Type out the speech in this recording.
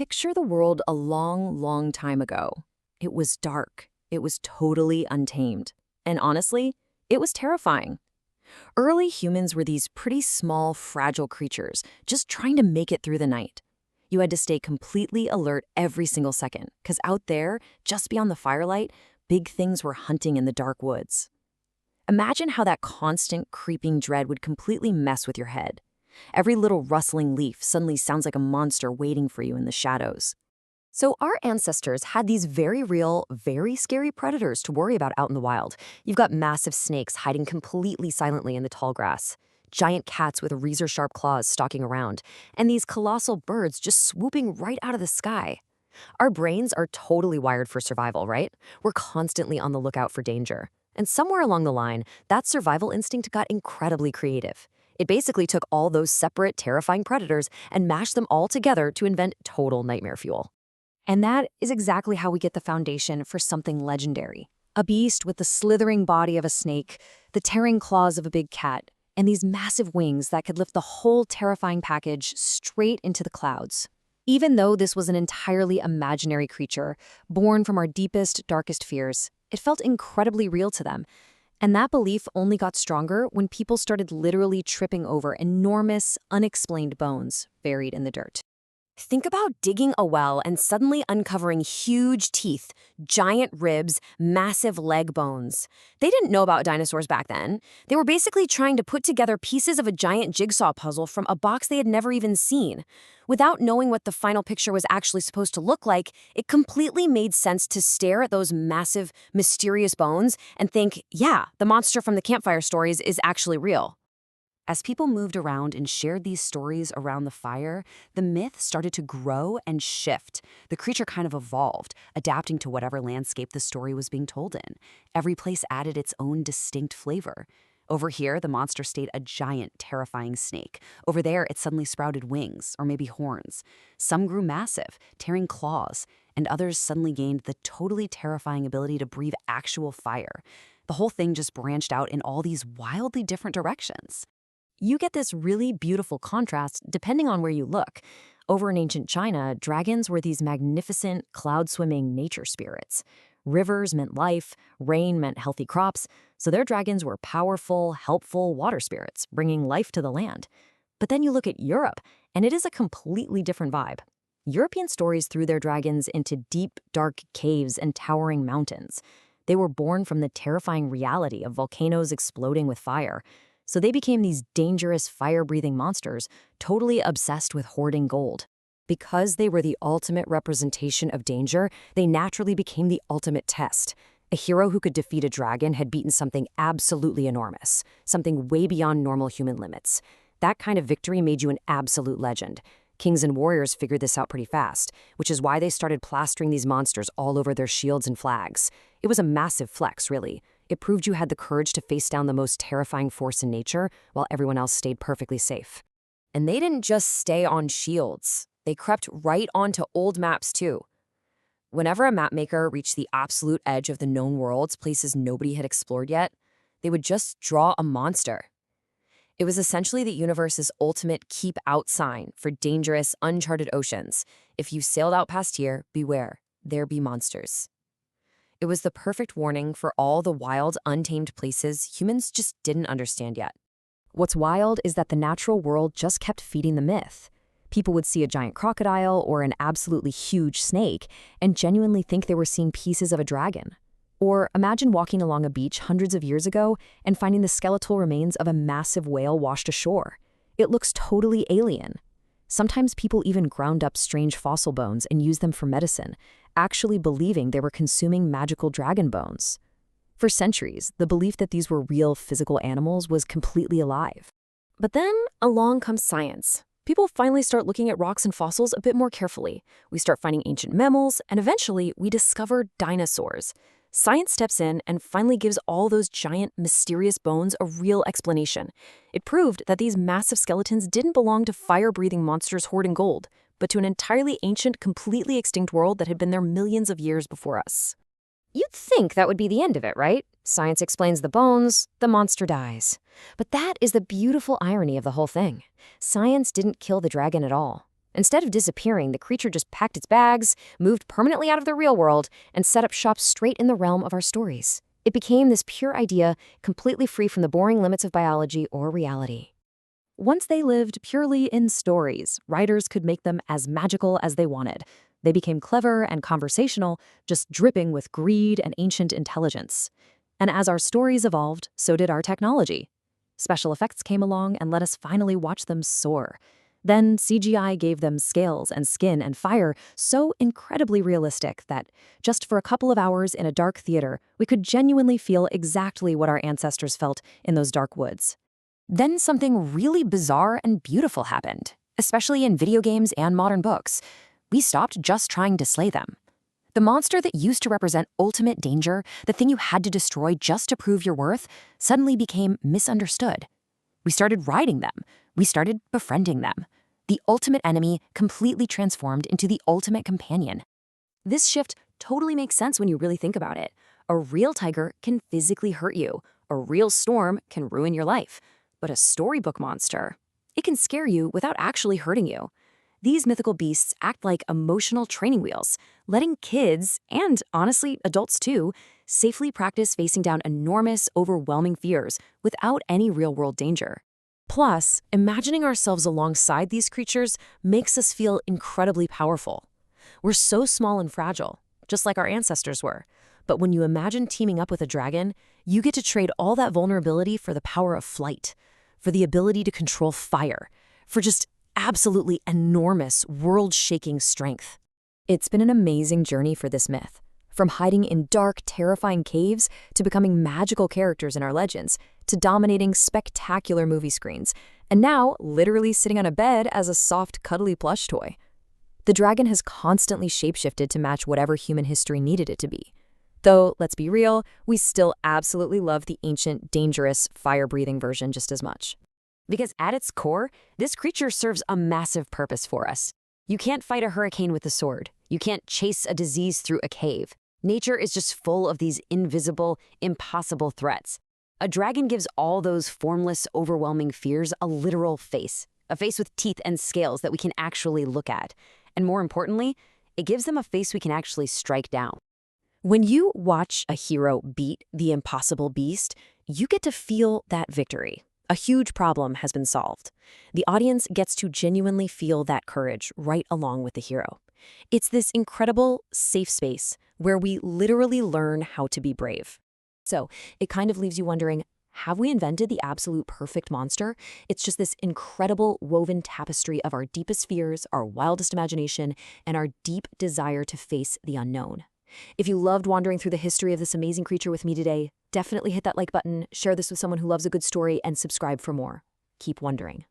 Picture the world a long, long time ago. It was dark. It was totally untamed. And honestly, it was terrifying. Early humans were these pretty small, fragile creatures, just trying to make it through the night. You had to stay completely alert every single second, because out there, just beyond the firelight, big things were hunting in the dark woods. Imagine how that constant, creeping dread would completely mess with your head. Every little rustling leaf suddenly sounds like a monster waiting for you in the shadows. So our ancestors had these very real, very scary predators to worry about out in the wild. You've got massive snakes hiding completely silently in the tall grass, giant cats with razor-sharp claws stalking around, and these colossal birds just swooping right out of the sky. Our brains are totally wired for survival, right? We're constantly on the lookout for danger. And somewhere along the line, that survival instinct got incredibly creative. It basically took all those separate, terrifying predators and mashed them all together to invent total nightmare fuel. And that is exactly how we get the foundation for something legendary. A beast with the slithering body of a snake, the tearing claws of a big cat, and these massive wings that could lift the whole terrifying package straight into the clouds. Even though this was an entirely imaginary creature, born from our deepest, darkest fears, it felt incredibly real to them. And that belief only got stronger when people started literally tripping over enormous, unexplained bones buried in the dirt. Think about digging a well and suddenly uncovering huge teeth, giant ribs, massive leg bones. They didn't know about dinosaurs back then. They were basically trying to put together pieces of a giant jigsaw puzzle from a box they had never even seen. Without knowing what the final picture was actually supposed to look like, it completely made sense to stare at those massive, mysterious bones and think, yeah, the monster from the campfire stories is actually real. As people moved around and shared these stories around the fire, the myth started to grow and shift. The creature kind of evolved, adapting to whatever landscape the story was being told in. Every place added its own distinct flavor. Over here, the monster stayed a giant, terrifying snake. Over there, it suddenly sprouted wings, or maybe horns. Some grew massive, tearing claws, and others suddenly gained the totally terrifying ability to breathe actual fire. The whole thing just branched out in all these wildly different directions. You get this really beautiful contrast depending on where you look. Over in ancient China, dragons were these magnificent, cloud-swimming nature spirits. Rivers meant life, rain meant healthy crops, so their dragons were powerful, helpful water spirits, bringing life to the land. But then you look at Europe, and it is a completely different vibe. European stories threw their dragons into deep, dark caves and towering mountains. They were born from the terrifying reality of volcanoes exploding with fire. So they became these dangerous, fire-breathing monsters, totally obsessed with hoarding gold. Because they were the ultimate representation of danger, they naturally became the ultimate test. A hero who could defeat a dragon had beaten something absolutely enormous, something way beyond normal human limits. That kind of victory made you an absolute legend. Kings and warriors figured this out pretty fast, which is why they started plastering these monsters all over their shields and flags. It was a massive flex, really. It proved you had the courage to face down the most terrifying force in nature while everyone else stayed perfectly safe. And they didn't just stay on shields. They crept right onto old maps, too. Whenever a mapmaker reached the absolute edge of the known worlds, places nobody had explored yet, they would just draw a monster. It was essentially the universe's ultimate keep-out sign for dangerous, uncharted oceans. If you sailed out past here, beware, there be monsters. It was the perfect warning for all the wild, untamed places humans just didn't understand yet. What's wild is that the natural world just kept feeding the myth. People would see a giant crocodile or an absolutely huge snake and genuinely think they were seeing pieces of a dragon. Or imagine walking along a beach hundreds of years ago and finding the skeletal remains of a massive whale washed ashore. It looks totally alien. Sometimes people even ground up strange fossil bones and used them for medicine, actually believing they were consuming magical dragon bones. For centuries, the belief that these were real physical animals was completely alive. But then along comes science. People finally start looking at rocks and fossils a bit more carefully. We start finding ancient mammals, and eventually we discover dinosaurs. Science steps in and finally gives all those giant, mysterious bones a real explanation. It proved that these massive skeletons didn't belong to fire-breathing monsters hoarding gold, but to an entirely ancient, completely extinct world that had been there millions of years before us. You'd think that would be the end of it, right? Science explains the bones, the monster dies. But that is the beautiful irony of the whole thing. Science didn't kill the dragon at all. Instead of disappearing, the creature just packed its bags, moved permanently out of the real world, and set up shop straight in the realm of our stories. It became this pure idea, completely free from the boring limits of biology or reality. Once they lived purely in stories, writers could make them as magical as they wanted. They became clever and conversational, just dripping with greed and ancient intelligence. And as our stories evolved, so did our technology. Special effects came along and let us finally watch them soar. Then CGI gave them scales and skin and fire so incredibly realistic that just for a couple of hours in a dark theater, we could genuinely feel exactly what our ancestors felt in those dark woods. Then something really bizarre and beautiful happened, especially in video games and modern books. We stopped just trying to slay them. The monster that used to represent ultimate danger, the thing you had to destroy just to prove your worth, suddenly became misunderstood. We started riding them. We started befriending them. The ultimate enemy completely transformed into the ultimate companion. This shift totally makes sense when you really think about it. A real tiger can physically hurt you. A real storm can ruin your life. But a storybook monster, it can scare you without actually hurting you. These mythical beasts act like emotional training wheels, letting kids, and honestly adults too, safely practice facing down enormous, overwhelming fears without any real-world danger. Plus, imagining ourselves alongside these creatures makes us feel incredibly powerful. We're so small and fragile, just like our ancestors were. But when you imagine teaming up with a dragon, you get to trade all that vulnerability for the power of flight, for the ability to control fire, for just absolutely enormous, world-shaking strength. It's been an amazing journey for this myth. From hiding in dark, terrifying caves to becoming magical characters in our legends, to dominating spectacular movie screens, and now literally sitting on a bed as a soft, cuddly plush toy. The dragon has constantly shapeshifted to match whatever human history needed it to be. Though, let's be real, we still absolutely love the ancient, dangerous, fire-breathing version just as much. Because at its core, this creature serves a massive purpose for us. You can't fight a hurricane with a sword. You can't chase a disease through a cave. Nature is just full of these invisible, impossible threats. A dragon gives all those formless, overwhelming fears a literal face. A face with teeth and scales that we can actually look at. And more importantly, it gives them a face we can actually strike down. When you watch a hero beat the impossible beast, you get to feel that victory. A huge problem has been solved. The audience gets to genuinely feel that courage right along with the hero. It's this incredible, safe space where we literally learn how to be brave. So it kind of leaves you wondering, have we invented the absolute perfect monster? It's just this incredible woven tapestry of our deepest fears, our wildest imagination, and our deep desire to face the unknown. If you loved wandering through the history of this amazing creature with me today, definitely hit that like button, share this with someone who loves a good story, and subscribe for more. Keep wondering.